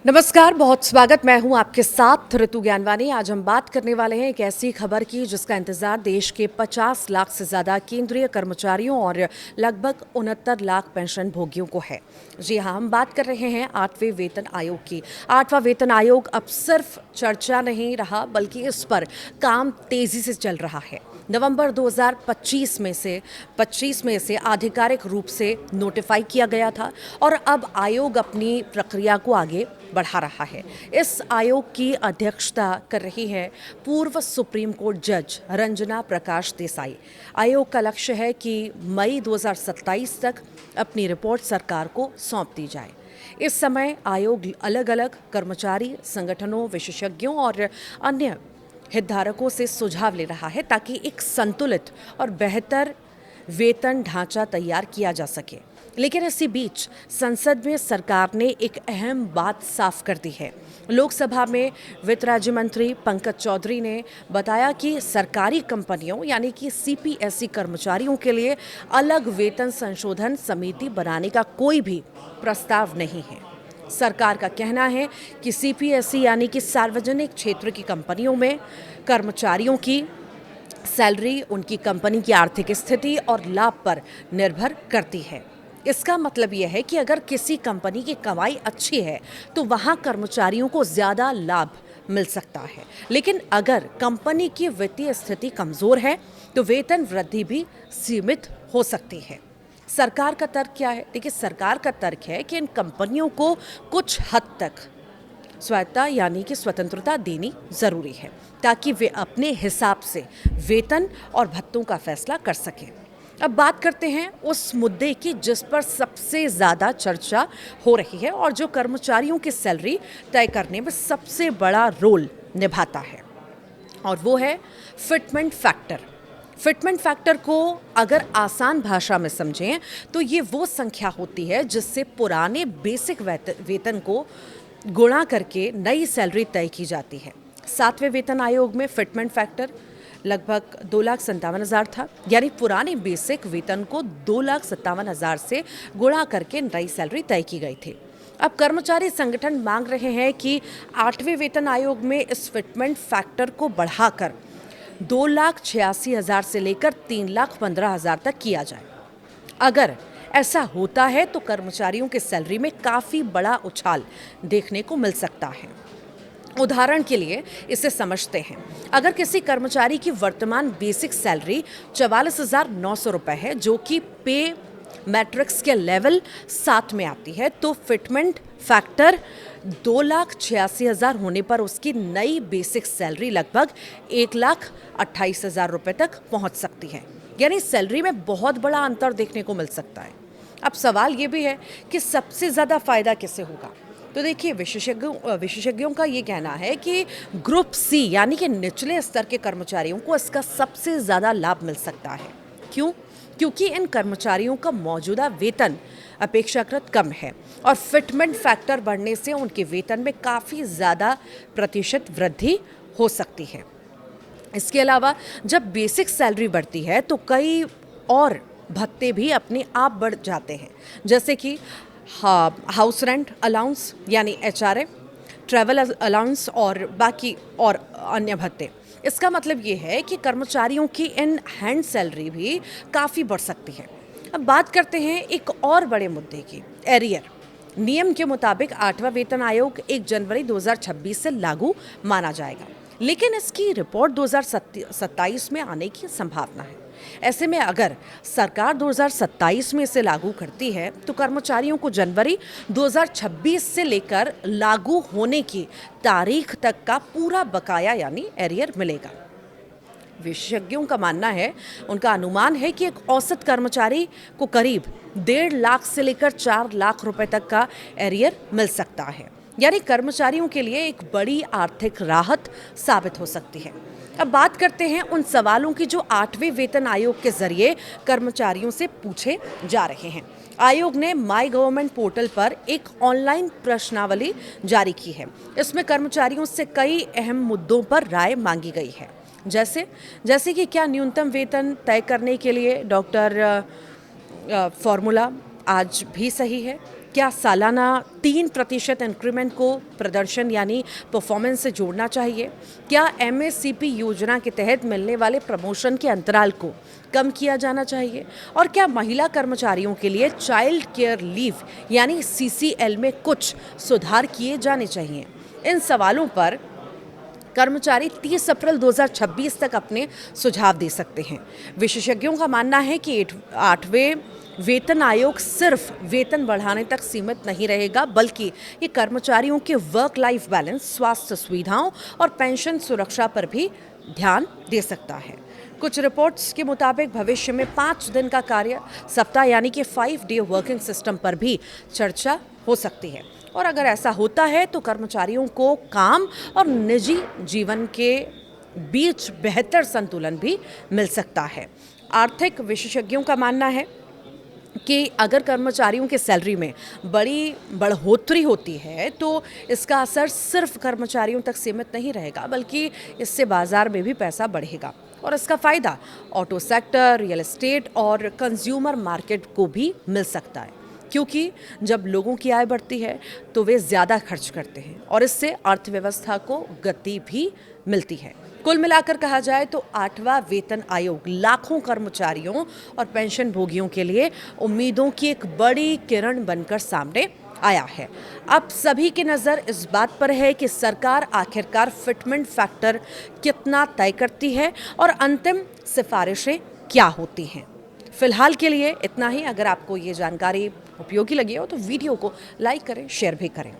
नमस्कार, बहुत स्वागत। मैं हूं आपके साथ ऋतु ज्ञानवानी। आज हम बात करने वाले हैं एक ऐसी खबर की जिसका इंतजार देश के 50 लाख से ज़्यादा केंद्रीय कर्मचारियों और लगभग 69 लाख पेंशन भोगियों को है। जी हां, हम बात कर रहे हैं 8वें वेतन आयोग की। 8वां वेतन आयोग अब सिर्फ चर्चा नहीं रहा, बल्कि इस पर काम तेज़ी से चल रहा है। नवंबर 2025 में से आधिकारिक रूप से नोटिफाई किया गया था और अब आयोग अपनी प्रक्रिया को आगे बढ़ा रहा है। इस आयोग की अध्यक्षता कर रही है पूर्व सुप्रीम कोर्ट जज रंजना प्रकाश देसाई। आयोग का लक्ष्य है कि मई 2027 तक अपनी रिपोर्ट सरकार को सौंप दी जाए। इस समय आयोग अलग अलग कर्मचारी संगठनों, विशेषज्ञों और अन्य हितधारकों से सुझाव ले रहा है ताकि एक संतुलित और बेहतर वेतन ढांचा तैयार किया जा सके। लेकिन इसी बीच संसद में सरकार ने एक अहम बात साफ कर दी है। लोकसभा में वित्त राज्य मंत्री पंकज चौधरी ने बताया कि सरकारी कंपनियों यानी कि सीपीएसई कर्मचारियों के लिए अलग वेतन संशोधन समिति बनाने का कोई भी प्रस्ताव नहीं है। सरकार का कहना है कि सीपीएसई यानी कि सार्वजनिक क्षेत्र की कंपनियों में कर्मचारियों की सैलरी उनकी कंपनी की आर्थिक स्थिति और लाभ पर निर्भर करती है। इसका मतलब यह है कि अगर किसी कंपनी की कमाई अच्छी है तो वहां कर्मचारियों को ज़्यादा लाभ मिल सकता है, लेकिन अगर कंपनी की वित्तीय स्थिति कमज़ोर है तो वेतन वृद्धि भी सीमित हो सकती है। सरकार का तर्क क्या है? देखिए, सरकार का तर्क है कि इन कंपनियों को कुछ हद तक स्वायत्तता यानी कि स्वतंत्रता देनी ज़रूरी है ताकि वे अपने हिसाब से वेतन और भत्तों का फैसला कर सकें। अब बात करते हैं उस मुद्दे की जिस पर सबसे ज़्यादा चर्चा हो रही है और जो कर्मचारियों की सैलरी तय करने में सबसे बड़ा रोल निभाता है, और वो है फिटमेंट फैक्टर। फिटमेंट फैक्टर को अगर आसान भाषा में समझें तो ये वो संख्या होती है जिससे पुराने बेसिक वेतन को गुणा करके नई सैलरी तय की जाती है। 7वें वेतन आयोग में फिटमेंट फैक्टर लगभग 2,57,000 था, यानी पुराने बेसिक वेतन को 2,57,000 से गुणा करके नई सैलरी तय की गई थी। अब कर्मचारी संगठन मांग रहे हैं कि 8वें वेतन आयोग में इस फिटमेंट फैक्टर को बढ़ाकर 2,86,000 से लेकर 3,15,000 तक किया जाए। अगर ऐसा होता है तो कर्मचारियों की सैलरी में काफ़ी बड़ा उछाल देखने को मिल सकता है। उदाहरण के लिए इसे समझते हैं। अगर किसी कर्मचारी की वर्तमान बेसिक सैलरी 44,900 रुपये है, जो कि पे मैट्रिक्स के लेवल 7 में आती है, तो फिटमेंट फैक्टर 2,86,000 होने पर उसकी नई बेसिक सैलरी लगभग 1,28,000 रुपये तक पहुंच सकती है। यानी सैलरी में बहुत बड़ा अंतर देखने को मिल सकता है। अब सवाल ये भी है कि सबसे ज़्यादा फायदा किसे होगा? तो देखिए, विशेषज्ञों का ये कहना है कि ग्रुप सी यानी कि निचले स्तर के कर्मचारियों को इसका सबसे ज़्यादा लाभ मिल सकता है। क्यों? क्योंकि इन कर्मचारियों का मौजूदा वेतन अपेक्षाकृत कम है और फिटमेंट फैक्टर बढ़ने से उनके वेतन में काफ़ी ज़्यादा प्रतिशत वृद्धि हो सकती है। इसके अलावा जब बेसिक सैलरी बढ़ती है तो कई और भत्ते भी अपने आप बढ़ जाते हैं, जैसे कि हाउस रेंट अलाउंस यानी HRA, ट्रैवल अलाउंस और बाकी और अन्य भत्ते। इसका मतलब ये है कि कर्मचारियों की इन हैंड सैलरी भी काफ़ी बढ़ सकती है। अब बात करते हैं एक और बड़े मुद्दे की, एरियर। नियम के मुताबिक 8वां वेतन आयोग 1 जनवरी 2026 से लागू माना जाएगा, लेकिन इसकी रिपोर्ट 2027 में आने की संभावना है। ऐसे में अगर सरकार 2027 में इसे लागू करती है तो कर्मचारियों को जनवरी 2026 से लेकर लागू होने की तारीख तक का पूरा बकाया यानी एरियर मिलेगा। विशेषज्ञों का मानना है, उनका अनुमान है कि एक औसत कर्मचारी को करीब 1.5 लाख से लेकर 4 लाख रुपए तक का एरियर मिल सकता है, यानी कर्मचारियों के लिए एक बड़ी आर्थिक राहत साबित हो सकती है। अब बात करते हैं उन सवालों की जो 8वें वेतन आयोग के जरिए कर्मचारियों से पूछे जा रहे हैं। आयोग ने माई गवर्नमेंट पोर्टल पर एक ऑनलाइन प्रश्नावली जारी की है। इसमें कर्मचारियों से कई अहम मुद्दों पर राय मांगी गई है, जैसे कि क्या न्यूनतम वेतन तय करने के लिए डॉक्टर फॉर्मूला आज भी सही है? क्या सालाना 3% इंक्रीमेंट को प्रदर्शन यानी परफॉर्मेंस से जोड़ना चाहिए? क्या एमएससीपी योजना के तहत मिलने वाले प्रमोशन के अंतराल को कम किया जाना चाहिए? और क्या महिला कर्मचारियों के लिए चाइल्ड केयर लीव यानी सीसीएल में कुछ सुधार किए जाने चाहिए? इन सवालों पर कर्मचारी 30 अप्रैल 2026 तक अपने सुझाव दे सकते हैं। विशेषज्ञों का मानना है कि 8वें वेतन आयोग सिर्फ वेतन बढ़ाने तक सीमित नहीं रहेगा, बल्कि ये कर्मचारियों के वर्क लाइफ बैलेंस, स्वास्थ्य सुविधाओं और पेंशन सुरक्षा पर भी ध्यान दे सकता है। कुछ रिपोर्ट्स के मुताबिक भविष्य में 5 दिन का कार्य सप्ताह यानी कि 5-डे वर्किंग सिस्टम पर भी चर्चा हो सकती है। और अगर ऐसा होता है तो कर्मचारियों को काम और निजी जीवन के बीच बेहतर संतुलन भी मिल सकता है। आर्थिक विशेषज्ञों का मानना है कि अगर कर्मचारियों के सैलरी में बड़ी बढ़ोतरी होती है तो इसका असर सिर्फ कर्मचारियों तक सीमित नहीं रहेगा, बल्कि इससे बाजार में भी पैसा बढ़ेगा और इसका फ़ायदा ऑटो सेक्टर, रियल एस्टेट और कंज्यूमर मार्केट को भी मिल सकता है, क्योंकि जब लोगों की आय बढ़ती है तो वे ज़्यादा खर्च करते हैं और इससे अर्थव्यवस्था को गति भी मिलती है। कुल मिलाकर कहा जाए तो 8वां वेतन आयोग लाखों कर्मचारियों और पेंशन भोगियों के लिए उम्मीदों की एक बड़ी किरण बनकर सामने आया है। अब सभी की नज़र इस बात पर है कि सरकार आखिरकार फिटमेंट फैक्टर कितना तय करती है और अंतिम सिफारिशें क्या होती हैं। फिलहाल के लिए इतना ही। अगर आपको ये जानकारी उपयोगी लगी हो तो वीडियो को लाइक करें, शेयर भी करें।